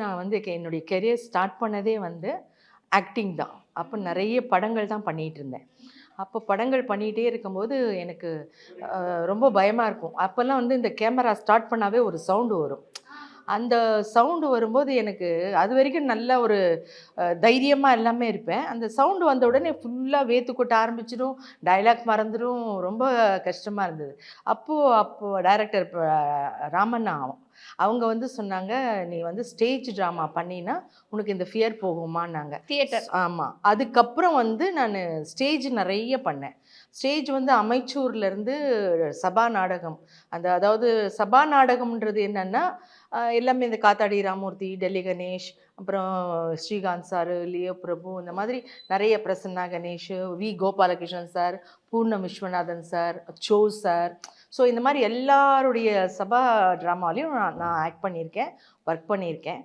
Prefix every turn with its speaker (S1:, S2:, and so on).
S1: நான் வந்து என்னுடைய கெரியர் ஸ்டார்ட் பண்ணதே வந்து ஆக்டிங் தான். அப்போ நெறைய படங்கள் தான் பண்ணிட்டு இருந்தேன். அப்போ படங்கள் பண்ணிட்டே இருக்கும்போது எனக்கு ரொம்ப பயமா இருக்கும். அப்போலாம் வந்து இந்த கேமரா ஸ்டார்ட் பண்ணாவே ஒரு சவுண்டு வரும். அந்த சவுண்டு வரும்போது எனக்கு அதுவரைக்கும் நல்ல ஒரு தைரியமா எல்லாமே இருப்பேன். அந்த சவுண்டு வந்த உடனே ஃபுல்லா வேர்த்து கொட்ட ஆரம்பிச்சுரும். டயலாக் மறந்துரும். ரொம்ப கஷ்டமா இருந்தது. அப்போ டைரக்டர் ராமண்ணா அவங்க வந்து சொன்னாங்க, "நீ வந்து ஸ்டேஜ் ட்ராமா பண்ணினா, உனக்கு இந்த ஃபியர் போகுமான்னாங்க."
S2: தியேட்டர்.
S1: ஆமா. அதுக்கப்புறம் வந்து நானு ஸ்டேஜ் நெறைய பண்ணேன். ஸ்டேஜ் வந்து அமைச்சூர்லேருந்து சபா நாடகம். அதாவது சபா நாடகம்ன்றது என்னன்னா, எல்லாமே இந்த காத்தாடி ராமூர்த்தி, டெல்லி கணேஷ், அப்புறம் ஸ்ரீகாந்த் சாரு, லியோ பிரபு இந்த மாதிரி நெறைய Prasanna Ganesh, we. Gopalakrishnan sir, Purnam Viswanathan sir, so sir. So இந்த மாரி எல்லாருடைய சபா ட்ராமாலயும் நான் நான் ஆக்ட் பண்ணியிருக்கேன், ஒர்க் பண்ணியிருக்கேன்.